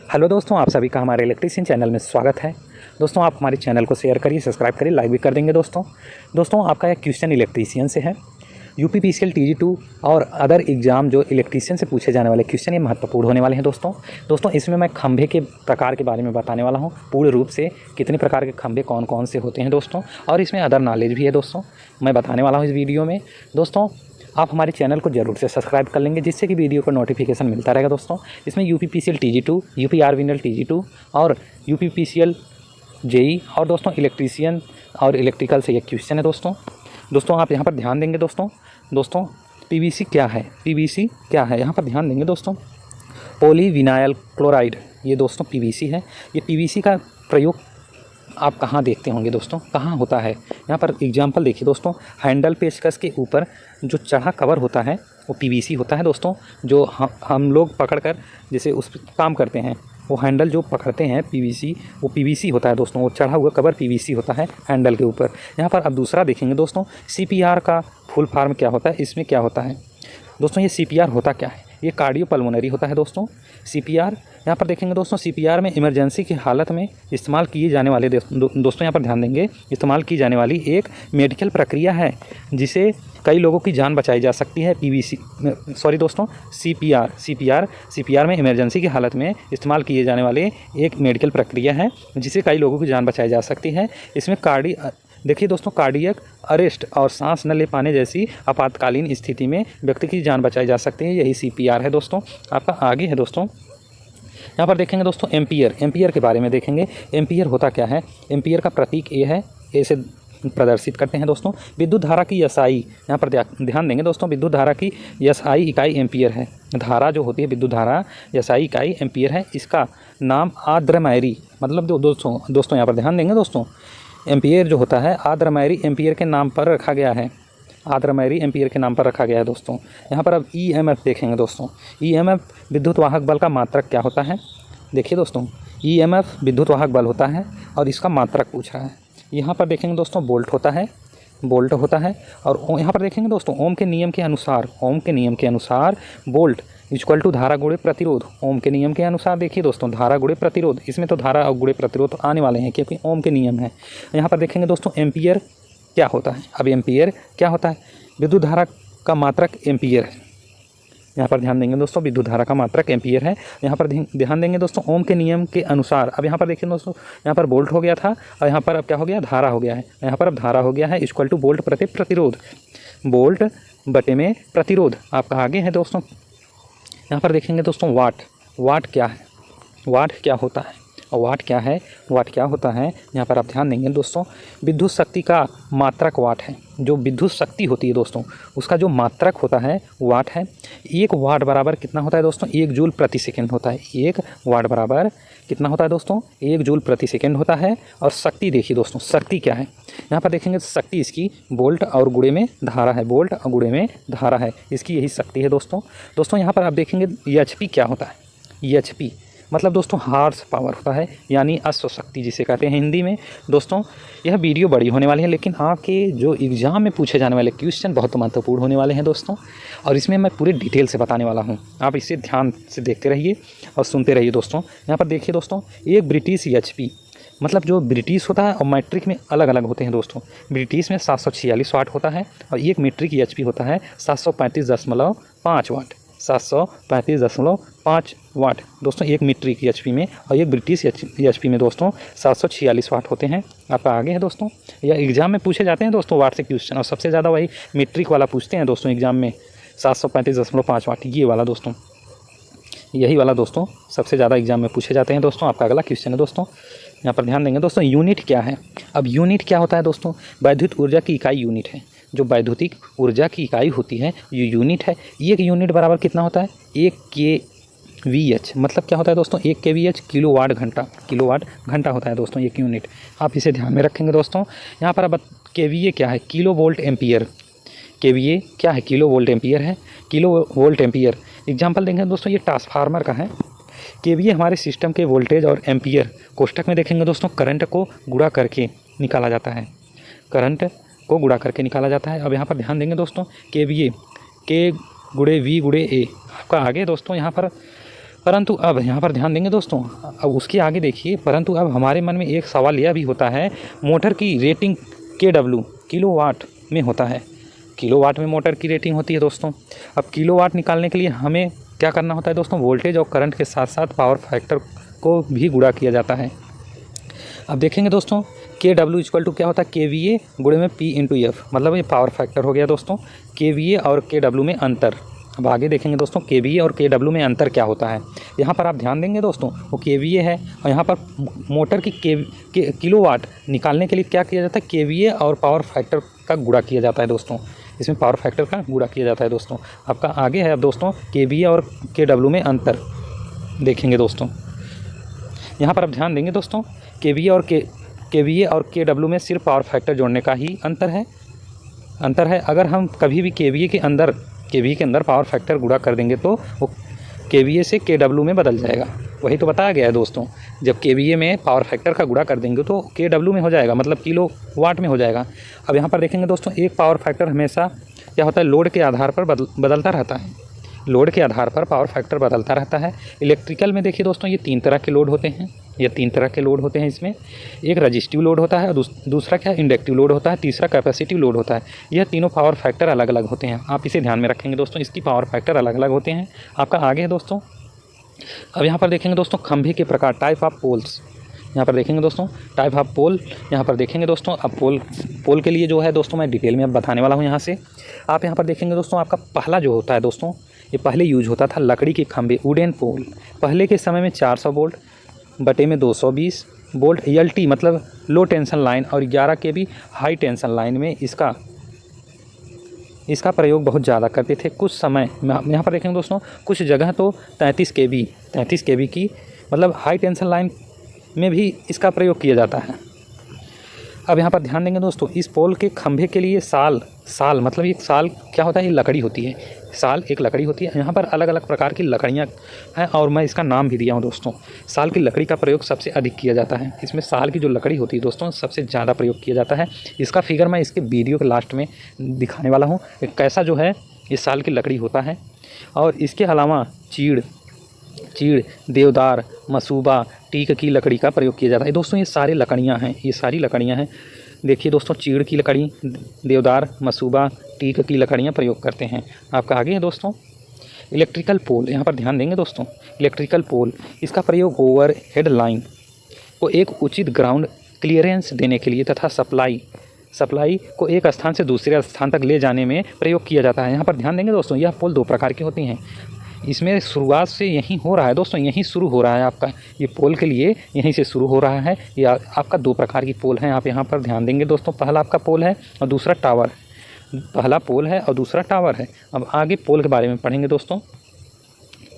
Hello दोस्तों, आप सभी का हमारे इलेक्ट्रीशियन चैनल में स्वागत है। दोस्तों, आप हमारे चैनल को शेयर करिए, सब्सक्राइब करिए, लाइक भी कर देंगे। दोस्तों आपका एक क्वेश्चन इलेक्ट्रीशियन से है। यूपीपीसीएल TG2 और अदर एग्जाम जो इलेक्ट्रीशियन से पूछे जाने वाले क्वेश्चन ये महत्वपूर्ण होने वाले हैं। दोस्तों इसमें मैं खंभे के प्रकार के बारे में बताने वाला हूँ, पूर्ण रूप से कितने प्रकार के खंभे कौन कौन से होते हैं दोस्तों, और इसमें अदर नॉलेज भी है दोस्तों, मैं बताने वाला हूँ इस वीडियो में। दोस्तों आप हमारे चैनल को जरूर से सब्सक्राइब कर लेंगे, जिससे कि वीडियो का नोटिफिकेशन मिलता रहेगा। दोस्तों इसमें यूपीपीसीएल TG2, यूपीआरवीएनएल TG2 और यूपीपीसीएल जेई और दोस्तों इलेक्ट्रीशियन और इलेक्ट्रिकल से ये क्वेश्चन है। दोस्तों आप यहाँ पर ध्यान देंगे। दोस्तों पीवीसी क्या है, यहाँ पर ध्यान देंगे दोस्तों। पॉलीविनाइल क्लोराइड, ये दोस्तों पीवीसी है। ये पीवीसी का प्रयोग आप कहाँ देखते होंगे दोस्तों, कहाँ होता है? यहाँ पर एग्जाम्पल देखिए दोस्तों, हैंडल पेचकस के ऊपर जो चढ़ा कवर होता है वो पीवीसी होता है दोस्तों। जो हम लोग पकड़कर जैसे उस पर काम करते हैं, वो हैंडल जो पकड़ते हैं पीवीसी, वो पीवीसी होता है दोस्तों। वो चढ़ा हुआ कवर पीवीसी होता है हैंडल के ऊपर। यहाँ पर अब दूसरा देखेंगे दोस्तों, CPR का फुल फॉर्म क्या होता है, इसमें क्या होता है दोस्तों? ये CPR होता क्या है? ये कार्डियोपल्मोनरी होता है दोस्तों। CPR यहाँ पर देखेंगे दोस्तों, CPR में इमरजेंसी की हालत में इस्तेमाल किए जाने वाले दोस्तों यहाँ पर ध्यान देंगे, इस्तेमाल की जाने वाली एक मेडिकल प्रक्रिया है जिसे कई लोगों की जान बचाई जा सकती है। CPR में इमरजेंसी की हालत में इस्तेमाल किए जाने वाले एक मेडिकल प्रक्रिया है जिसे कई लोगों की जान बचाई जा सकती है। इसमें देखिए दोस्तों, कार्डियक अरेस्ट और सांस न ले पाने जैसी आपातकालीन स्थिति में व्यक्ति की जान बचाई जा सकती है। यही CPR है दोस्तों। आपका आगे है दोस्तों, यहाँ पर देखेंगे दोस्तों एम्पियर के बारे में देखेंगे। एम्पियर होता क्या है? एम्पियर का प्रतीक ए है, ए से प्रदर्शित करते हैं दोस्तों। विद्युत धारा की SI, यहाँ पर ध्यान देंगे दोस्तों, विद्युत धारा की SI इकाई एम्पियर है। धारा जो होती है विद्युत धारा SI इकाई एम्पियर है। इसका नाम आर्द्रमायरी, मतलब दोस्तों यहाँ पर ध्यान देंगे दोस्तों, एम्पियर जो होता है आर्द्रमायरी एम्पियर के नाम पर रखा गया है। आर्द्रमायरी एम्पियर के नाम पर रखा गया है दोस्तों। यहाँ पर अब EMF देखेंगे दोस्तों। EMF विद्युत वाहक बल का मात्रक क्या होता है? देखिए दोस्तों, EMF विद्युत वाहक बल होता है और इसका मात्रक पूछ रहा है। यहाँ पर देखेंगे दोस्तों, बोल्ट होता है। और यहाँ पर देखेंगे दोस्तों, ओम के नियम के अनुसार बोल्ट इक्वल टू धारा गुणे प्रतिरोध। ओम के नियम के अनुसार देखिए दोस्तों, धारा गुणे प्रतिरोध, इसमें तो धारा और गुणे प्रतिरोध तो आने वाले हैं क्योंकि ओम के नियम है। यहाँ पर देखेंगे दोस्तों, एम्पियर क्या होता है? अब एम्पियर क्या होता है? विद्युत धारा का मात्रक एम्पियर है। यहाँ पर ध्यान देंगे दोस्तों, विद्युत धारा का मात्रक एम्पियर है। यहाँ पर ध्यान देंगे दोस्तों, ओम के नियम के अनुसार। अब यहाँ पर देखिए दोस्तों, यहाँ पर बोल्ट हो गया था और यहाँ पर अब क्या हो गया? धारा हो गया है। यहाँ पर अब धारा हो गया है इक्वल टू बोल्ट प्रति प्रतिरोध, बोल्ट बटे में प्रतिरोध। आपका आगे है दोस्तों, यहाँ पर देखेंगे दोस्तों, वाट क्या है? वाट क्या होता है? और वाट क्या होता है? यहाँ पर आप ध्यान देंगे दोस्तों, विद्युत शक्ति का मात्रक वाट है। जो विद्युत शक्ति होती है दोस्तों, उसका जो मात्रक होता है वाट है। 1 वाट बराबर कितना होता है दोस्तों? 1 जूल प्रति सेकेंड होता है। 1 वाट बराबर कितना होता है दोस्तों? 1 जूल प्रति सेकेंड होता है। और शक्ति देखिए दोस्तों, शक्ति क्या है? यहाँ पर देखेंगे शक्ति इसकी वोल्ट और गुणे में धारा है, वोल्ट और गुणे में धारा है, इसकी यही शक्ति है दोस्तों। यहाँ पर आप देखेंगे HP क्या होता है? HP मतलब दोस्तों हार्स पावर होता है, यानी अश्व शक्ति जिसे कहते हैं हिंदी में। दोस्तों यह वीडियो बड़ी होने वाली है, लेकिन आपके जो एग्ज़ाम में पूछे जाने वाले क्वेश्चन बहुत महत्वपूर्ण होने वाले हैं दोस्तों, और इसमें मैं पूरे डिटेल से बताने वाला हूं। आप इसे ध्यान से देखते रहिए और सुनते रहिए दोस्तों। यहाँ पर देखिए दोस्तों, एक ब्रिटिश HP, मतलब जो ब्रिटिश होता है और मैट्रिक में अलग अलग होते हैं दोस्तों। ब्रिटिश में 746 वाट होता है और एक मीट्रिक HP होता है 735.5 वाट। 735.5 वाट दोस्तों एक मीट्रिक HP में, और एक ब्रिटिश HP में दोस्तों 746 वाट होते हैं। आपका आगे है दोस्तों, यह एग्जाम में पूछे जाते हैं दोस्तों वाट से क्वेश्चन, और सबसे ज़्यादा वही मीट्रिक वाला पूछते हैं दोस्तों एग्जाम में, 735.5 वाट। ये वाला दोस्तों, यही वाला दोस्तों सबसे ज़्यादा एग्जाम में पूछे जाते हैं दोस्तों। आपका अगला क्वेश्चन है दोस्तों, यहाँ पर ध्यान देंगे दोस्तों, यूनिट क्या है? अब यूनिट क्या होता है दोस्तों? वैद्युत ऊर्जा की इकाई यूनिट है। जो वैद्युतिक ऊर्जा की इकाई होती है ये यूनिट है। 1 यूनिट बराबर कितना होता है? 1 kVh, मतलब क्या होता है दोस्तों? 1 kVh किलोवाट घंटा होता है दोस्तों 1 यूनिट। आप इसे ध्यान में रखेंगे दोस्तों। यहाँ पर अब KVA क्या है? Kilo volt ampere. KVA क्या है? किलो वोल्ट एम्पियर है, किलो वोल्ट एम्पियर। एग्जाम्पल देंगे दोस्तों, ये ट्रांसफार्मर का है। KVA हमारे सिस्टम के वोल्टेज और एम्पियर कोष्ठक में देखेंगे दोस्तों, करंट को गुणा करके निकाला जाता है, अब यहाँ पर ध्यान देंगे दोस्तों, KVA K गुणे V गुणे A। आपका आगे दोस्तों यहाँ पर परंतु अब यहाँ पर ध्यान देंगे दोस्तों, अब उसके आगे देखिए, परंतु अब हमारे मन में एक सवाल यह भी होता है, मोटर की रेटिंग KW किलोवाट में होता है, किलोवाट में मोटर की रेटिंग होती है दोस्तों। अब किलोवाट निकालने के लिए हमें क्या करना होता है दोस्तों, वोल्टेज और करंट के साथ साथ पावर फैक्टर को भी गुणा किया जाता है। अब देखेंगे दोस्तों, KW इक्वल टू क्या होता है, KVA गुणे में P/F, मतलब ये पावर फैक्टर हो गया दोस्तों। KVA और KW में अंतर, अब आगे देखेंगे दोस्तों KVA और KW में अंतर क्या होता है। यहाँ पर आप ध्यान देंगे दोस्तों, वो KVA है और यहाँ पर मोटर की किलोवाट निकालने के लिए क्या किया जाता है, KVA और पावर फैक्टर का गुणा किया जाता है दोस्तों। इसमें पावर फैक्टर का गुणा किया जाता है दोस्तों। आपका आगे है अब दोस्तों KVA और KW में अंतर देखेंगे दोस्तों। यहाँ पर आप ध्यान देंगे दोस्तों, KVA और KW में सिर्फ पावर फैक्टर जोड़ने का ही अंतर है। अगर हम कभी भी KVA के अंदर पावर फैक्टर गुणा कर देंगे तो वो KVA से KW में बदल जाएगा। वही तो बताया गया है दोस्तों, जब KVA में पावर फैक्टर का गुणा कर देंगे तो KW में हो जाएगा, मतलब किलो वाट में हो जाएगा। अब यहाँ पर देखेंगे दोस्तों, एक पावर फैक्टर हमेशा क्या होता है, लोड के आधार पर बदलता रहता है। लोड के आधार पर पावर फैक्टर बदलता रहता है। इलेक्ट्रिकल में देखिए दोस्तों, ये 3 तरह के लोड होते हैं, इसमें एक रजिस्टिव लोड होता है और दूसरा क्या है, इंडक्टिव लोड होता है, तीसरा कैपेसिटिव लोड होता है। यह तीनों पावर फैक्टर अलग अलग होते हैं, आप इसे ध्यान में रखेंगे दोस्तों, इसकी पावर फैक्टर अलग अलग होते हैं। आपका आगे है दोस्तों, अब यहाँ पर देखेंगे दोस्तों खंभे के प्रकार, टाइप ऑफ पोल्स। यहाँ पर देखेंगे दोस्तों टाइप ऑफ पोल, यहाँ पर देखेंगे दोस्तों। अब पोल के लिए जो है दोस्तों मैं डिटेल में अब बताने वाला हूँ। यहाँ से आप यहाँ पर देखेंगे दोस्तों, आपका पहला जो होता है दोस्तों, ये पहले यूज होता था लकड़ी के खंभे, वुडन पोल। पहले के समय में 400 वोल्ट बटे में 220 वोल्ट LT मतलब लो टेंशन लाइन और 11 kV हाई टेंशन लाइन में इसका प्रयोग बहुत ज़्यादा करते थे। कुछ समय यहाँ पर देखेंगे दोस्तों, कुछ जगह तो 33 kV की मतलब हाई टेंशन लाइन में भी इसका प्रयोग किया जाता है। अब यहाँ पर ध्यान देंगे दोस्तों, इस पोल के खंभे के लिए साल मतलब एक साल क्या होता है, ये लकड़ी होती है, साल एक लकड़ी होती है। यहाँ पर अलग अलग प्रकार की लकड़ियाँ हैं और मैं इसका नाम भी दिया हूँ दोस्तों। साल की लकड़ी का प्रयोग सबसे अधिक किया जाता है, इसमें साल की जो लकड़ी होती है दोस्तों सबसे ज़्यादा प्रयोग किया जाता है। इसका फिगर मैं इसके वीडियो के लास्ट में दिखाने वाला हूँ, कैसा जो है ये साल की लकड़ी होता है। और इसके अलावा चीड़, देवदार, मसूबा, टीक की लकड़ी का प्रयोग किया जाता है दोस्तों। ये सारी लकड़ियाँ हैं, देखिए दोस्तों, चीड़ की लकड़ी, देवदार, मसूबा, टीक की लकड़ियाँ प्रयोग करते हैं। आपका आगे है दोस्तों इलेक्ट्रिकल पोल। यहाँ पर ध्यान देंगे दोस्तों, इलेक्ट्रिकल पोल, इसका प्रयोग ओवर हेड लाइन को एक उचित ग्राउंड क्लियरेंस देने के लिए तथा सप्लाई को एक स्थान से दूसरे स्थान तक ले जाने में प्रयोग किया जाता है। यहाँ पर ध्यान देंगे दोस्तों, यह पोल 2 प्रकार की होती हैं। इसमें शुरुआत से यहीं हो रहा है दोस्तों, यहीं शुरू हो रहा है आपका ये पोल के लिए, यहीं से शुरू हो रहा है। ये आपका 2 प्रकार की पोल हैं। आप यहाँ पर ध्यान देंगे दोस्तों, पहला आपका पोल है और दूसरा टावर। पहला पोल है और दूसरा टावर है। अब आगे पोल के बारे में पढ़ेंगे दोस्तों।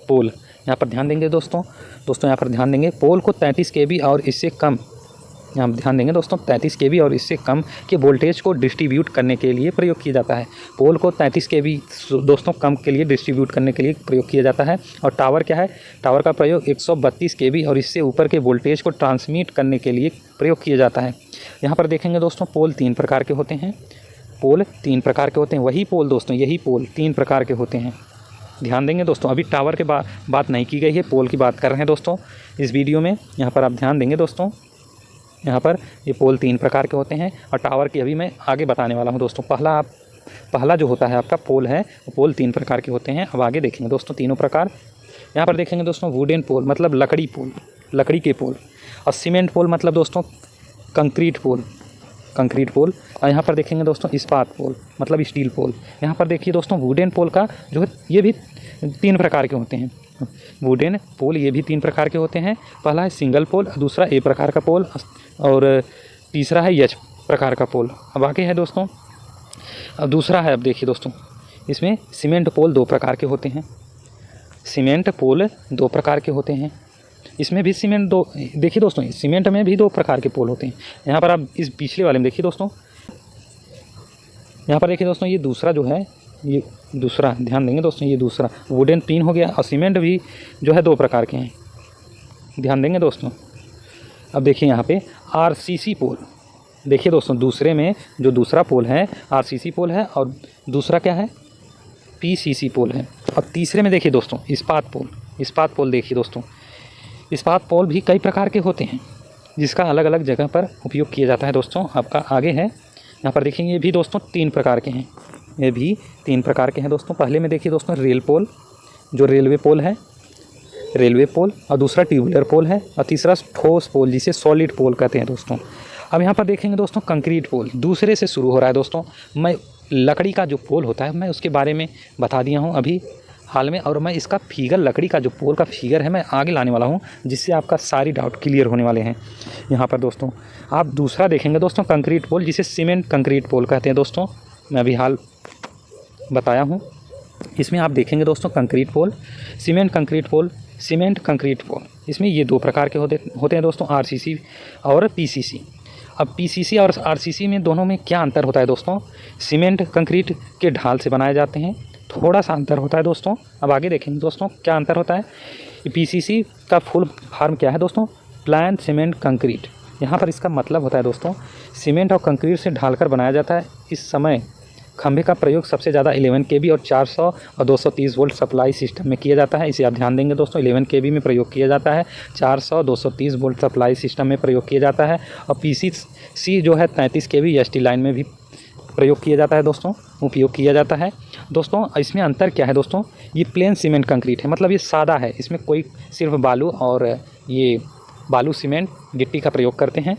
पोल यहाँ पर ध्यान देंगे दोस्तों, यहाँ पर ध्यान देंगे, पोल को 33 kV और इससे कम, यहाँ ध्यान देंगे दोस्तों, 33 kV और इससे कम के वोल्टेज को डिस्ट्रीब्यूट करने के लिए प्रयोग किया जाता है। पोल को 33 kV दोस्तों कम के लिए डिस्ट्रीब्यूट करने के लिए प्रयोग किया जाता है। और टावर क्या है, टावर का प्रयोग 132 kV और इससे ऊपर के वोल्टेज को ट्रांसमिट करने के लिए प्रयोग किया जाता है। यहाँ पर देखेंगे दोस्तों, पोल 3 प्रकार के होते हैं, वही पोल दोस्तों, यही पोल 3 प्रकार के होते हैं। ध्यान देंगे दोस्तों, अभी टावर के बात नहीं की गई है, पोल की बात कर रहे हैं दोस्तों इस वीडियो में। यहाँ पर आप ध्यान देंगे दोस्तों, यहाँ पर ये पोल 3 प्रकार के होते हैं और टावर की अभी मैं आगे बताने वाला हूँ दोस्तों। पहला जो होता है आपका पोल है, वो पोल 3 प्रकार के होते हैं। अब आगे देखेंगे दोस्तों तीनों प्रकार। यहाँ पर देखेंगे दोस्तों वुडन पोल मतलब लकड़ी के पोल, और सीमेंट पोल मतलब दोस्तों कंक्रीट पोल, और यहाँ पर देखेंगे दोस्तों इस्पात पोल मतलब स्टील पोल। यहाँ पर देखिए दोस्तों, वुडन पोल का जो है ये भी 3 प्रकार के होते हैं। वुडन पोल ये भी 3 प्रकार के होते हैं। पहला है सिंगल पोल, दूसरा ए प्रकार का पोल और तीसरा है एच प्रकार का पोल। अब आगे है दोस्तों, अब दूसरा है, अब देखिए दोस्तों, इसमें सीमेंट पोल 2 प्रकार के होते हैं। इसमें भी देखिए दोस्तों, सीमेंट में भी 2 प्रकार के पोल होते हैं। यहाँ पर आप इस पिछले वाले में देखिए दोस्तों, यहाँ पर देखिए दोस्तों, ये दूसरा जो है, ये दूसरा ध्यान देंगे दोस्तों, ये दूसरा वुडन 3 हो गया और सीमेंट भी जो है 2 प्रकार के हैं। ध्यान देंगे दोस्तों। अब देखिए यहाँ पे RCC पोल, देखिए दोस्तों, दूसरे में जो दूसरा पोल है RCC पोल है और दूसरा क्या है PCC पोल है। और तीसरे में देखिए दोस्तों इस्पात पोल, इस्पात पोल देखिए दोस्तों, इस्पात पोल भी कई प्रकार के होते हैं जिसका अलग अलग जगह पर उपयोग किया जाता है दोस्तों। आपका आगे है, यहाँ पर देखेंगे ये भी दोस्तों 3 प्रकार के हैं, ये भी 3 प्रकार के हैं दोस्तों। पहले में देखिए दोस्तों रेल पोल, जो रेलवे पोल है, रेलवे पोल, और दूसरा ट्यूबुलर पोल है, और तीसरा ठोस पोल जिसे सॉलिड पोल कहते हैं दोस्तों। अब यहाँ पर देखेंगे दोस्तों कंक्रीट पोल, दूसरे से शुरू हो रहा है दोस्तों। मैं लकड़ी का जो पोल होता है मैं उसके बारे में बता दिया हूँ अभी हाल में, और मैं इसका फिगर, लकड़ी का जो पोल का फिगर है मैं आगे लाने वाला हूँ, जिससे आपका सारी डाउट क्लियर होने वाले हैं। यहाँ पर दोस्तों आप दूसरा देखेंगे दोस्तों कंक्रीट पोल, जिसे सीमेंट कंक्रीट पोल कहते हैं दोस्तों, मैं अभी हाल बताया हूँ। इसमें आप देखेंगे दोस्तों कंक्रीट पोल, सीमेंट कंक्रीट पोल, सीमेंट कंक्रीट पोल, इसमें ये 2 प्रकार के होते हैं दोस्तों, आरसीसी और पीसीसी। अब पीसीसी और आरसीसी में दोनों में क्या अंतर होता है दोस्तों? सीमेंट कंक्रीट के ढाल से बनाए जाते हैं, थोड़ा सा अंतर होता है दोस्तों। अब आगे देखेंगे दोस्तों क्या अंतर होता है। पीसीसी का फुल फॉर्म क्या है दोस्तों? Plan cement concrete. यहाँ पर इसका मतलब होता है दोस्तों सीमेंट और कंक्रीट से ढालकर बनाया जाता है। इस समय खंभे का प्रयोग सबसे ज़्यादा 11 kV और 400 और 230 वोल्ट सप्लाई सिस्टम में किया जाता है। इसे आप ध्यान देंगे दोस्तों, 11 kV में प्रयोग किया जाता है, 400 230 वोल्ट सप्लाई सिस्टम में प्रयोग किया जाता है, और पीसीसी जो है 33 kV एसटी लाइन में भी प्रयोग किया जाता है दोस्तों, उपयोग किया जाता है दोस्तों। इसमें अंतर क्या है दोस्तों? ये प्लेन सीमेंट कंक्रीट है, मतलब ये सादा है, इसमें कोई सिर्फ बालू और ये बालू सीमेंट गिट्टी का प्रयोग करते हैं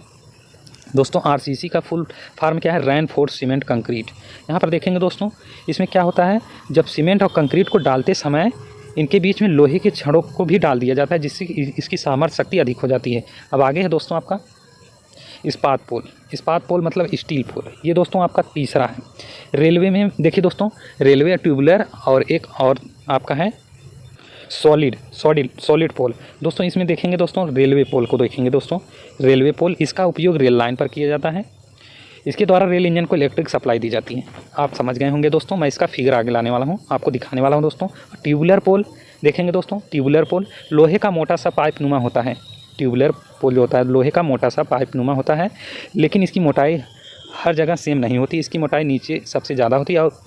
दोस्तों। आरसीसी का फुल फॉर्म क्या है? Reinforced cement concrete. यहाँ पर देखेंगे दोस्तों इसमें क्या होता है, जब सीमेंट और कंक्रीट को डालते समय इनके बीच में लोहे के छड़ों को भी डाल दिया जाता है, जिससे इसकी सामर्थ्य शक्ति अधिक हो जाती है। अब आगे है दोस्तों आपका इस्पात पोल। इस्पात पोल मतलब स्टील पोल, ये दोस्तों आपका तीसरा है। रेलवे में देखिए दोस्तों, रेलवे ट्यूबुलर और एक और आपका है सॉलिड पोल दोस्तों। इसमें देखेंगे दोस्तों रेलवे पोल को देखेंगे दोस्तों, रेलवे पोल, इसका उपयोग रेल लाइन पर किया जाता है। इसके द्वारा रेल इंजन को इलेक्ट्रिक सप्लाई दी जाती है। आप समझ गए होंगे दोस्तों, मैं इसका फिगर आगे लाने वाला हूँ, आपको दिखाने वाला हूँ दोस्तों। ट्यूबुलर पोल देखेंगे दोस्तों, ट्यूबुलर पोल लोहे का मोटा सा पाइप नुमा होता है। ट्यूबुलर पोल जो होता है लोहे का मोटा सा पाइप नुमा होता है, लेकिन इसकी मोटाई हर जगह सेम नहीं होती। इसकी मोटाई नीचे सबसे ज़्यादा होती है और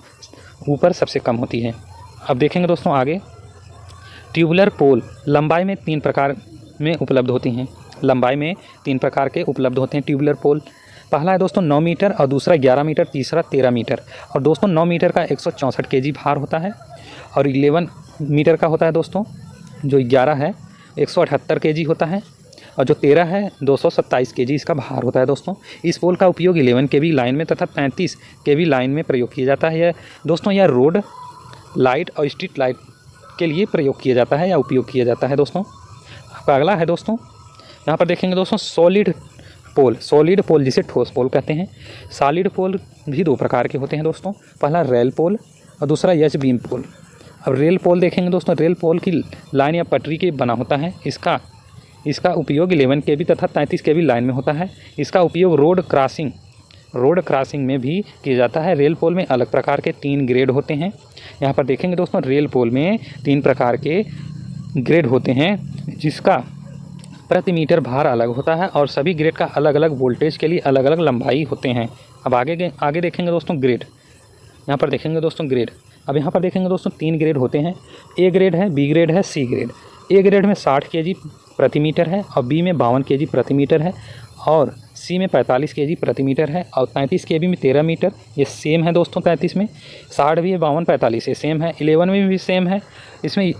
ऊपर सबसे कम होती है। अब देखेंगे दोस्तों आगे, ट्यूबुलर पोल लंबाई में 3 प्रकार में उपलब्ध होती हैं। लंबाई में 3 प्रकार के उपलब्ध होते हैं ट्यूबुलर पोल। पहला है दोस्तों 9 मीटर और दूसरा 11 मीटर, तीसरा 13 मीटर। और दोस्तों 9 मीटर का 164 kg भार होता है, और 11 मीटर का होता है दोस्तों, जो 11 है 178 kg होता है, और जो 13 है 227 kg इसका भार होता है दोस्तों। इस पोल का उपयोग 11 kV लाइन में तथा 35 kV लाइन में प्रयोग किया जाता है। यह रोड लाइट और स्ट्रीट लाइट के लिए प्रयोग किया जाता है या उपयोग किया जाता है दोस्तों। आपका अगला है दोस्तों, यहाँ पर देखेंगे दोस्तों सॉलिड पोल जिसे ठोस पोल कहते हैं। सॉलिड पोल भी 2 प्रकार के होते हैं दोस्तों, पहला रेल पोल और दूसरा एच बीम पोल। अब रेल पोल देखेंगे दोस्तों, रेल पोल की लाइन या पटरी के बना होता है। इसका उपयोग 11 kV तथा 33 kV लाइन में होता है। इसका उपयोग रोड क्रॉसिंग में भी किया जाता है। रेल पोल में अलग प्रकार के 3 ग्रेड होते हैं। यहाँ पर देखेंगे दोस्तों रेल पोल में 3 प्रकार के ग्रेड होते हैं, जिसका प्रति मीटर भार अलग होता है, और सभी ग्रेड का अलग अलग वोल्टेज के लिए अलग अलग लंबाई होते हैं। अब आगे देखेंगे दोस्तों ग्रेड। यहाँ पर देखेंगे दोस्तों ग्रेड। अब यहाँ पर देखेंगे दोस्तों 3 ग्रेड होते हैं। ए ग्रेड है, बी ग्रेड है, सी ग्रेड। ए ग्रेड में 60 kg प्रति मीटर है, और बी में 52 kg प्रति मीटर है, और सी में 45 kg प्रति मीटर है, और 33 kV में 13 मीटर। ये सेम है दोस्तों, 33 में 60 भी है, 52 45 ये सेम है, 11 में भी सेम है। इसमें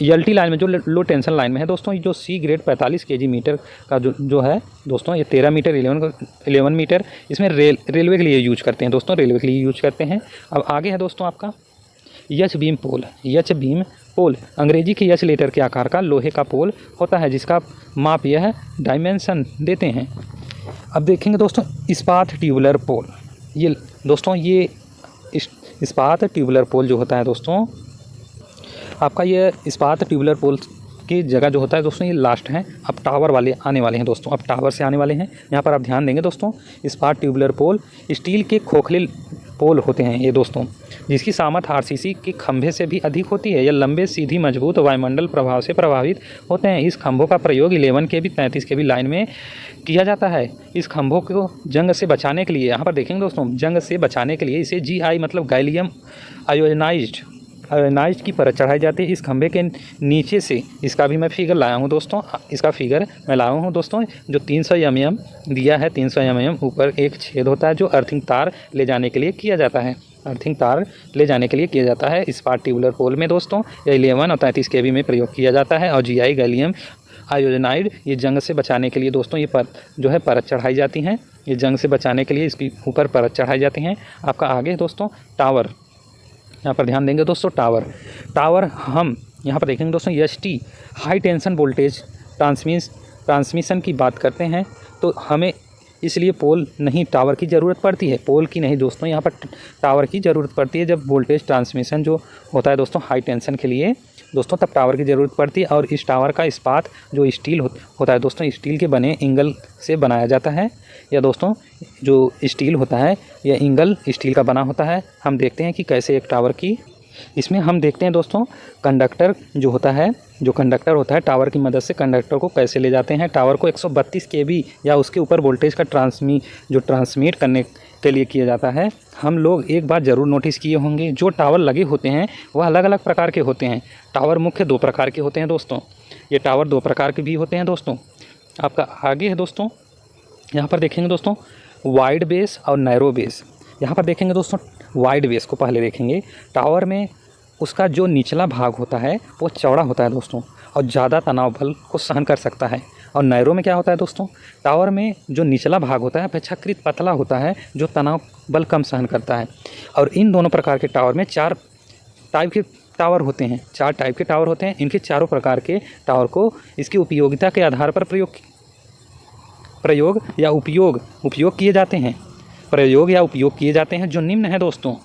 एलटी लाइन में जो लो टेंशन लाइन में है दोस्तों, जो सी ग्रेड 45 kg मीटर का जो है दोस्तों, ये 13 मीटर 11 मीटर इसमें रेलवे के लिए यूज करते हैं दोस्तों, रेलवे के लिए यूज करते हैं। अब आगे है दोस्तों आपका एच बीम पोल अंग्रेजी के एच लेटर के आकार का लोहे का पोल होता है, जिसका माप यह डायमेंशन देते हैं। अब देखेंगे दोस्तों इस्पात ट्यूबुलर पोल। ये दोस्तों ये इस्पात ट्यूबुलर पोल जो होता है दोस्तों, आपका ये इस्पात ट्यूबुलर पोल की जगह जो होता है दोस्तों, ये लास्ट है। अब टावर वाले आने वाले हैं दोस्तों, अब टावर से आने वाले हैं। यहाँ पर आप ध्यान देंगे दोस्तों, इस्पात ट्यूबुलर पोल स्टील के खोखले पोल होते हैं ये दोस्तों, जिसकी सामर्थ्य आरसीसी के खंभे से भी अधिक होती है। यह लंबे, सीधी, मजबूत वायुमंडल प्रभाव से प्रभावित होते हैं। इस खंभों का प्रयोग 11 kV 33 kV लाइन में किया जाता है। इस खंभों को जंग से बचाने के लिए, यहाँ पर देखेंगे दोस्तों, जंग से बचाने के लिए इसे GI मतलब गैलियम आयोनाइज की परत चढ़ाई जाती है। इस खंभे के नीचे से, इसका भी मैं फिगर लाया हूँ दोस्तों, इसका फिगर मैं लाया हूँ दोस्तों, जो 300 mm दिया है, 300 mm ऊपर एक छेद होता है जो अर्थिंग तार ले जाने के लिए किया जाता है, अर्थिंग तार ले जाने के लिए किया जाता है। स्पार्क ट्यूबुलर पोल में दोस्तों 11 और 33 kV में प्रयोग किया जाता है। और GI गैलियम आयोनाइड, ये जंग से बचाने के लिए दोस्तों ये जो है परत चढ़ाई जाती हैं, ये जंग से बचाने के लिए इसकी ऊपर परत चढ़ाई जाती हैं। आपका आगे दोस्तों टावर, यहाँ पर ध्यान देंगे दोस्तों, टावर हम यहाँ पर देखेंगे दोस्तों, ST high tension voltage transmission की बात करते हैं तो हमें इसलिए पोल नहीं टावर की ज़रूरत पड़ती है, पोल की नहीं दोस्तों, यहाँ पर टावर की ज़रूरत पड़ती है। जब वोल्टेज ट्रांसमिशन जो होता है दोस्तों हाई टेंशन के लिए दोस्तों, तब टावर की ज़रूरत पड़ती है। और इस टावर का इस्पात जो स्टील होता है दोस्तों, स्टील के बने इंगल से बनाया जाता है, या दोस्तों जो स्टील होता है यह इंगल स्टील का बना होता है। हम देखते हैं कि कैसे एक टावर की, इसमें हम देखते हैं दोस्तों कंडक्टर जो होता है, जो कंडक्टर होता है टावर की मदद से कंडक्टर को कैसे ले जाते हैं। टावर को 132 kV या उसके ऊपर वोल्टेज का ट्रांसमिट करने के लिए किया जाता है। हम लोग एक बात ज़रूर नोटिस किए होंगे, जो टावर लगे होते हैं वह अलग अलग प्रकार के होते हैं। टावर मुख्य 2 प्रकार के होते हैं दोस्तों, ये टावर 2 प्रकार के भी होते हैं दोस्तों। आपका आगे है दोस्तों, यहाँ पर देखेंगे दोस्तों वाइड बेस और नैरो बेस। यहाँ पर देखेंगे दोस्तों वाइड बेस को पहले देखेंगे। टावर में उसका जो निचला भाग होता है वो चौड़ा होता है दोस्तों, और ज़्यादा तनाव बल को सहन कर सकता है। और नैरो में क्या होता है दोस्तों, टावर में जो निचला भाग होता है अपेक्षाकृत पतला होता है, जो तनाव बल कम सहन करता है। और इन दोनों प्रकार के टावर में 4 टाइप के टावर होते हैं, 4 टाइप के टावर होते हैं। इनके चारों प्रकार के टावर को इसकी उपयोगिता के आधार पर उपयोग किए जाते हैं, जो निम्न है दोस्तों।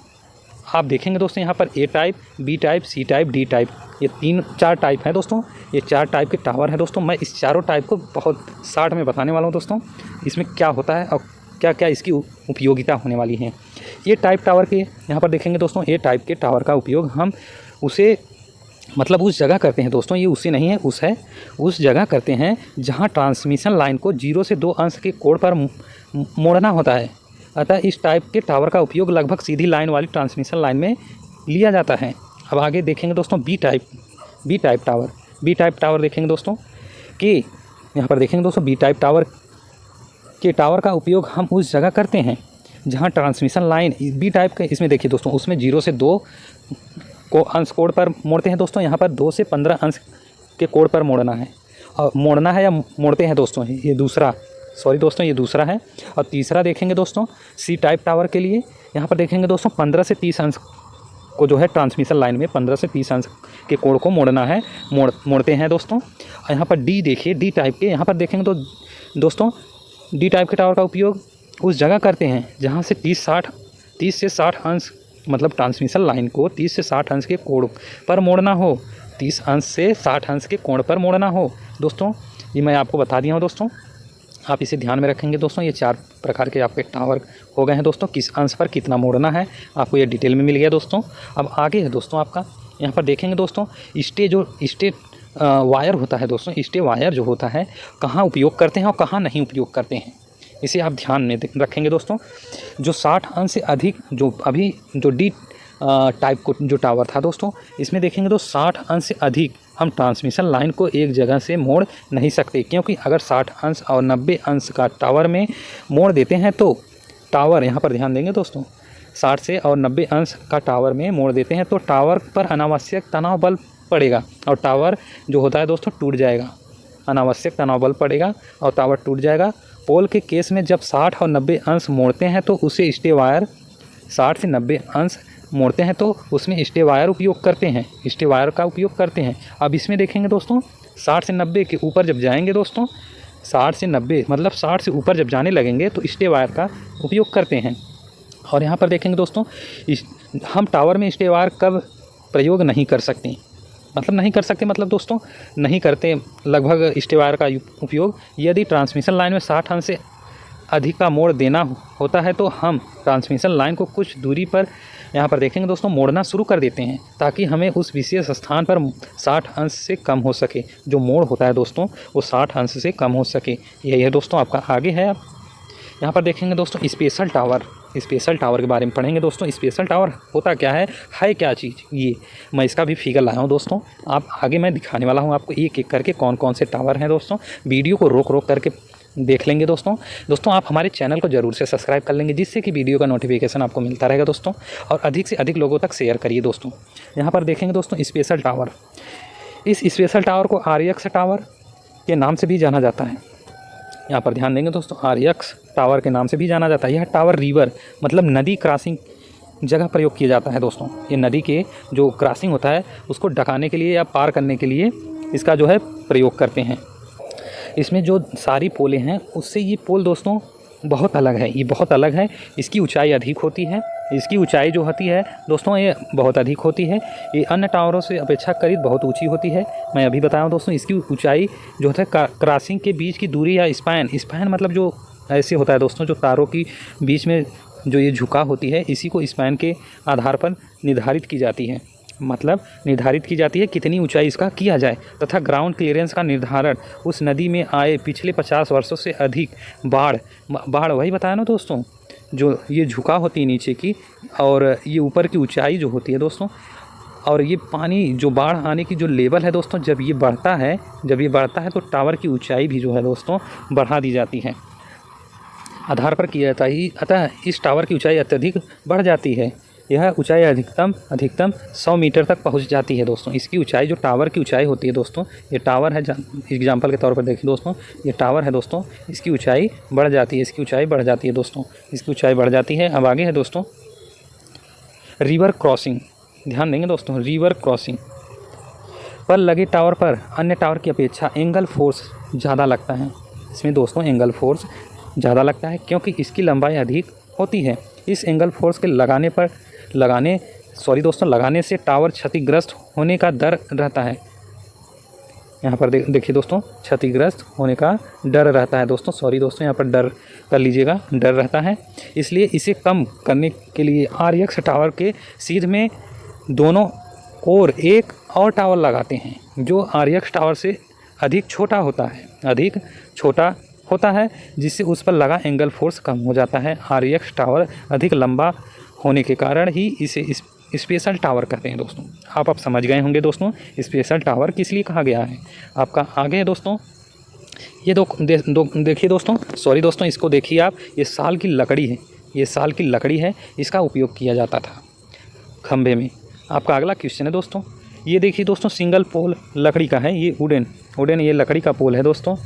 आप देखेंगे दोस्तों यहाँ पर A type, B type, C type, D type, ये 4 टाइप हैं दोस्तों। ये 4 टाइप के टावर हैं दोस्तों। मैं इस चारों टाइप को बहुत शॉर्ट में बताने वाला हूँ दोस्तों, इसमें क्या होता है और क्या क्या इसकी उपयोगिता होने वाली है। ये टाइप टावर के यहाँ पर देखेंगे दोस्तों, A टाइप के टावर का उपयोग हम उसे मतलब उस जगह करते हैं दोस्तों, ये उसे नहीं है, उस जगह करते हैं जहाँ ट्रांसमिशन लाइन को 0 से 2 अंश के कोण पर मोड़ना होता है। अतः इस टाइप के टावर का उपयोग लगभग सीधी लाइन वाली ट्रांसमिशन लाइन में लिया जाता है। अब आगे देखेंगे दोस्तों बी टाइप टावर देखेंगे दोस्तों कि यहाँ पर देखेंगे दोस्तों बी टाइप टावर का उपयोग हम उस जगह करते हैं जहाँ ट्रांसमिशन लाइन बी टाइप के, इसमें देखिए दोस्तों, उसमें 0 से 2 को अंश कोण पर मोड़ते हैं दोस्तों। यहाँ पर 2 से 15 अंश के कोण पर मोड़ना है या मोड़ते हैं दोस्तों, ये दूसरा है। और तीसरा देखेंगे दोस्तों सी टाइप टावर के लिए, यहाँ पर देखेंगे दोस्तों 15 से 30 अंश को जो है ट्रांसमिशन लाइन में 15 से 30 अंश के कोण को मोड़ना है, मोड़ते हैं दोस्तों। और यहाँ पर डी देखिए, डी टाइप के, यहाँ पर देखेंगे तो दोस्तों डी टाइप के टावर का उपयोग उस जगह करते हैं जहाँ से 30 से 60 अंश मतलब ट्रांसमिशन लाइन को 30 से 60 अंश के कोण पर मोड़ना हो, 30 अंश से 60 अंश के कोण पर मोड़ना हो दोस्तों। ये मैं आपको बता दिया हूँ दोस्तों, आप इसे ध्यान में रखेंगे दोस्तों। ये 4 प्रकार के आपके टावर हो गए हैं दोस्तों, किस अंश पर कितना मोड़ना है आपको ये डिटेल में मिल गया दोस्तों। अब आगे है दोस्तों आपका, यहाँ पर देखेंगे दोस्तों स्टे वायर होता है दोस्तों, स्टे वायर जो होता है कहाँ उपयोग करते हैं और कहाँ नहीं उपयोग करते हैं, इसे आप ध्यान में रखेंगे दोस्तों। जो 60 अंश से अधिक जो डी टाइप को जो टावर था दोस्तों, इसमें देखेंगे तो 60 अंश से अधिक हम ट्रांसमिशन लाइन को एक जगह से मोड़ नहीं सकते, क्योंकि अगर 60 अंश और 90 अंश का टावर में मोड़ देते हैं तो टावर, यहाँ पर ध्यान देंगे दोस्तों, 60 से और 90 अंश का टावर में मोड़ देते हैं तो टावर पर अनावश्यक तनाव बल पड़ेगा और टावर जो होता है दोस्तों टूट जाएगा, अनावश्यक तनाव बल पड़ेगा और टावर टूट जाएगा। पोल के केस में जब 60 और 90 अंश मोड़ते हैं तो उसे स्टे वायर 60 से 90 अंश मोड़ते हैं तो उसमें स्टे वायर उपयोग करते हैं, स्टे वायर का उपयोग करते हैं। अब इसमें देखेंगे दोस्तों 60 से 90 के ऊपर जब जाएंगे दोस्तों, 60 से 90 मतलब 60 से ऊपर जब जाने लगेंगे तो स्टे वायर का उपयोग करते हैं। और यहाँ पर देखेंगे दोस्तों हम टावर में स्टे वायर कब प्रयोग नहीं कर सकते, मतलब दोस्तों नहीं करते लगभग स्टे वायर का उपयोग यदि ट्रांसमिशन लाइन में 60 अंश से अधिक का मोड़ देना होता है तो हम ट्रांसमिशन लाइन को कुछ दूरी पर यहाँ पर देखेंगे दोस्तों मोड़ना शुरू कर देते हैं ताकि हमें उस विशेष स्थान पर 60 अंश से कम हो सके, जो मोड़ होता है दोस्तों वो 60 अंश से कम हो सके। यही है दोस्तों आपका। आगे है यहाँ पर देखेंगे दोस्तों स्पेशल टावर, स्पेशल टावर के बारे में पढ़ेंगे दोस्तों। स्पेशल टावर होता क्या है क्या चीज़, ये मैं इसका भी फिगर लाया हूँ दोस्तों। आप आगे मैं दिखाने वाला हूँ आपको एक एक करके कौन कौन से टावर हैं दोस्तों। वीडियो को रोक रोक करके देख लेंगे दोस्तों आप हमारे चैनल को ज़रूर से सब्सक्राइब कर लेंगे, जिससे कि वीडियो का नोटिफिकेशन आपको मिलता रहेगा दोस्तों। और अधिक से अधिक लोगों तक शेयर करिए दोस्तों। यहाँ पर देखेंगे दोस्तों स्पेशल टावर, इस स्पेशल टावर को आर्यक्स टावर के नाम से भी जाना जाता है। यहाँ पर ध्यान देंगे दोस्तों, आर्यक्स टावर के नाम से भी जाना जाता है। यह टावर रिवर मतलब नदी क्रॉसिंग जगह प्रयोग किया जाता है दोस्तों। ये नदी के जो क्रॉसिंग होता है उसको ढकाने के लिए या पार करने के लिए इसका जो है प्रयोग करते हैं। इसमें जो सारी पोलें हैं उससे ये पोल दोस्तों बहुत अलग है, ये बहुत अलग है। इसकी ऊंचाई अधिक होती है, इसकी ऊंचाई जो होती है दोस्तों ये बहुत अधिक होती है। ये अन्य टावरों से अपेक्षाकृत बहुत ऊंची होती है। मैं अभी बताया दोस्तों, इसकी ऊंचाई जो है क्रॉसिंग के बीच की दूरी या स्पैन मतलब जो ऐसे होता है दोस्तों, जो तारों की बीच में जो ये झुकाव होती है इसी को स्पैन के आधार पर निर्धारित की जाती है। मतलब निर्धारित की जाती है कितनी ऊंचाई इसका किया जाए, तथा ग्राउंड क्लियरेंस का निर्धारण उस नदी में आए पिछले 50 वर्षों से अधिक बाढ़ वही बताया ना दोस्तों, जो ये झुकाव होती है नीचे की और ये ऊपर की ऊंचाई जो होती है दोस्तों, और ये पानी जो बाढ़ आने की जो लेवल है दोस्तों, जब ये बढ़ता है तो टावर की ऊंचाई भी जो है दोस्तों बढ़ा दी जाती है, आधार पर किया जाता है। अतः इस टावर की ऊंचाई अत्यधिक बढ़ जाती है। यह ऊंचाई अधिकतम 100 मीटर तक पहुंच जाती है दोस्तों। इसकी ऊंचाई जो टावर की ऊंचाई होती है दोस्तों, ये टावर है, एग्जाम्पल के तौर पर देखिए दोस्तों, ये टावर है दोस्तों, इसकी ऊंचाई बढ़ जाती है, इसकी ऊंचाई बढ़ जाती है दोस्तों, इसकी ऊंचाई बढ़ जाती है। अब आगे है दोस्तों रिवर क्रॉसिंग, ध्यान देंगे दोस्तों, रिवर क्रॉसिंग पर लगे टावर पर अन्य टावर की अपेक्षा एंगल फोर्स ज़्यादा लगता है। इसमें दोस्तों एंगल फोर्स ज़्यादा लगता है क्योंकि इसकी लंबाई अधिक होती है। इस एंगल फोर्स के लगाने से टावर क्षतिग्रस्त होने का डर रहता है। यहाँ पर देखिए दोस्तों, क्षतिग्रस्त होने का डर रहता है दोस्तों, यहाँ पर डर कर लीजिएगा, डर रहता है। इसलिए इसे कम करने के लिए आरएक्स टावर के सीध में दोनों ओर एक और टावर लगाते हैं जो आरएक्स टावर से अधिक छोटा होता है, जिससे उस पर लगा एंगल फोर्स कम हो जाता है। आरएक्स टावर अधिक लंबा होने के कारण ही इसे स्पेशल टावर कहते हैं दोस्तों। आप समझ गए होंगे दोस्तों स्पेशल टावर किस लिए कहा गया है। आपका आगे है दोस्तों, ये देखिए दोस्तों, इसको देखिए आप, ये साल की लकड़ी है, इसका उपयोग किया जाता था खंभे में। आपका अगला क्वेश्चन है दोस्तों, ये देखिए दोस्तों, सिंगल पोल लकड़ी का है, ये वुडन ये लकड़ी का पोल है दोस्तों,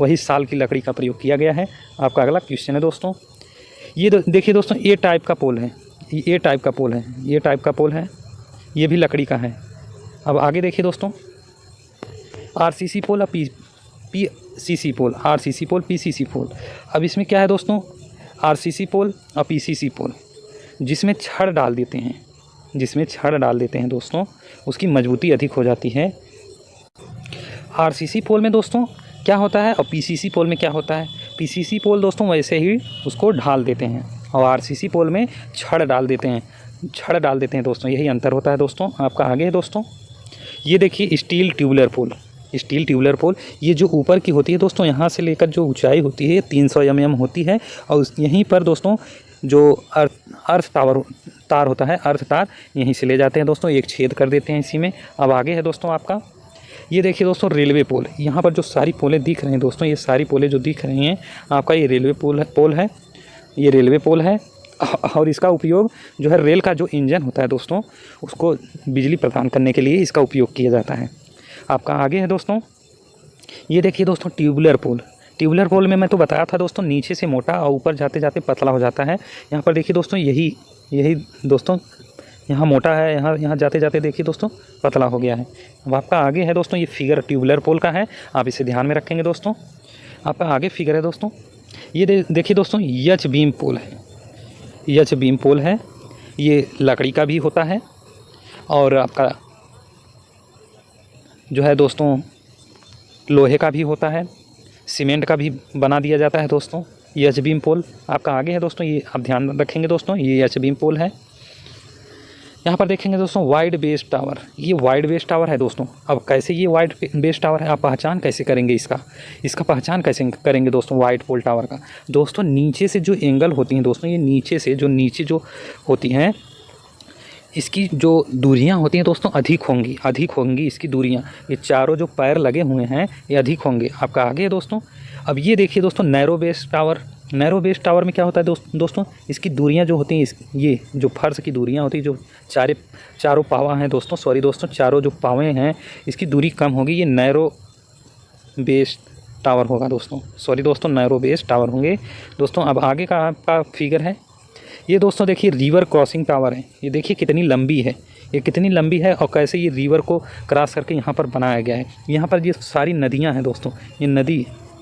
वही साल की लकड़ी का प्रयोग किया गया है। आपका अगला क्वेश्चन है दोस्तों, ये देखिए दोस्तों, ये टाइप का पोल है, ये भी लकड़ी का है। अब आगे देखिए दोस्तों, आरसीसी पोल और पीसीसी पोल, आरसीसी पोल, पीसीसी पोल। अब इसमें क्या है दोस्तों, आरसीसी पोल और पीसीसी पोल जिसमें छड़ डाल देते हैं दोस्तों, उसकी मजबूती अधिक हो जाती है। आरसीसी पोल में दोस्तों क्या होता है और पीसीसी पोल में क्या होता है। पीसीसी पोल दोस्तों वैसे ही उसको ढाल देते हैं और आरसीसी पोल में छड़ डाल देते हैं दोस्तों, यही अंतर होता है दोस्तों। आपका आगे है दोस्तों, ये देखिए स्टील ट्यूबुलर पोल, ये जो ऊपर की होती है दोस्तों, यहाँ से लेकर जो ऊंचाई होती है 300 mm होती है, और यहीं पर दोस्तों जो अर्थ तार होता है, अर्थ तार यहीं से ले जाते हैं दोस्तों, एक छेद कर देते हैं इसी में। अब आगे है दोस्तों आपका, ये देखिए दोस्तों रेलवे पोल, यहाँ पर जो सारी पोलें दिख रही हैं दोस्तों, ये सारी पोलें जो दिख रही हैं आपका, ये रेलवे पोल है। और इसका उपयोग जो है रेल का जो इंजन होता है दोस्तों, उसको बिजली प्रदान करने के लिए इसका उपयोग किया जाता है। आपका आगे है दोस्तों, ये देखिए दोस्तों ट्यूबुलर पोल में मैं तो बताया था दोस्तों, नीचे से मोटा और ऊपर जाते जाते पतला हो जाता है। यहाँ पर देखिए दोस्तों, यही दोस्तों, यहाँ मोटा है, यहाँ जाते जाते देखिए दोस्तों पतला हो गया है। अब आपका आगे है दोस्तों, ये फिगर ट्यूबुलर पोल का है, आप इसे ध्यान में रखेंगे दोस्तों। आपका आगे फिगर है दोस्तों, ये देखिए दोस्तों, एच बीम पोल है, ये लकड़ी का भी होता है और आपका जो है दोस्तों लोहे का भी होता है, सीमेंट का भी बना दिया जाता है दोस्तों, ये एच बीम पोल। आपका आगे है दोस्तों, ये आप ध्यान रखेंगे दोस्तों, ये एच बीम पोल है। यहाँ पर देखेंगे दोस्तों वाइड बेस टावर, ये वाइड बेस टावर है दोस्तों। अब कैसे ये वाइड बेस टावर है, आप पहचान कैसे करेंगे इसका पहचान कैसे करेंगे दोस्तों वाइड पोल टावर का। दोस्तों नीचे से जो एंगल होती हैं दोस्तों, ये नीचे जो होती हैं, इसकी जो दूरियां होती हैं दोस्तों अधिक होंगी इसकी दूरियां। ये चारों जो पैर लगे हुए हैं ये अधिक होंगे। आपका आगे है दोस्तों। अब ये देखिए दोस्तों नैरो बेस टावर में क्या होता है दोस्तों, इसकी दूरियां जो होती हैं, ये जो फर्श की दूरियां होती हैं, जो चारों पावा हैं दोस्तों, सॉरी दोस्तों, चारों जो पावे हैं इसकी दूरी कम होगी। ये नैरो बेस टावर होगा दोस्तों, सॉरी दोस्तों, नैरो बेस टावर होंगे दोस्तों। अब आगे का आपका फिगर है, ये दोस्तों देखिए रिवर क्रॉसिंग टावर है। ये देखिए कितनी लंबी है और कैसे ये रिवर को क्रॉस करके यहाँ पर बनाया गया है। यहाँ पर ये सारी नदियाँ हैं दोस्तों,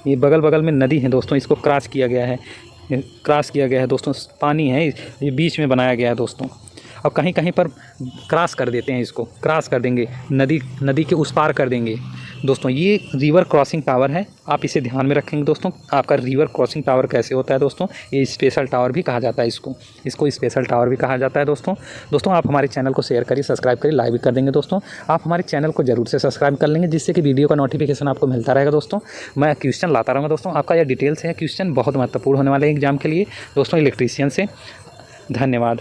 ये बगल में नदी है दोस्तों, इसको क्रॉस किया गया है दोस्तों। पानी है, ये बीच में बनाया गया है दोस्तों। और कहीं पर क्रॉस कर देते हैं, इसको क्रॉस कर देंगे, नदी के उस पार कर देंगे दोस्तों। ये रिवर क्रॉसिंग टावर है, आप इसे ध्यान में रखेंगे दोस्तों। आपका रिवर क्रॉसिंग टावर कैसे होता है दोस्तों, ये स्पेशल टावर भी कहा जाता है, इसको स्पेशल टावर भी कहा जाता है दोस्तों। आप हमारे चैनल को शेयर करिए, सब्सक्राइब करिए, लाइक भी कर देंगे दोस्तों। आप हमारे चैनल को जरूर से सब्सक्राइब कर लेंगे, जिससे कि वीडियो का नोटिफिकेशन आपको मिलता रहेगा दोस्तों। मैं क्वेश्चन लाता रहूँगा दोस्तों। आपका यह डिटेल्स है, क्वेश्चन बहुत महत्वपूर्ण होने वाले हैं एग्जाम के लिए दोस्तों, इलेक्ट्रीशियन से। धन्यवाद।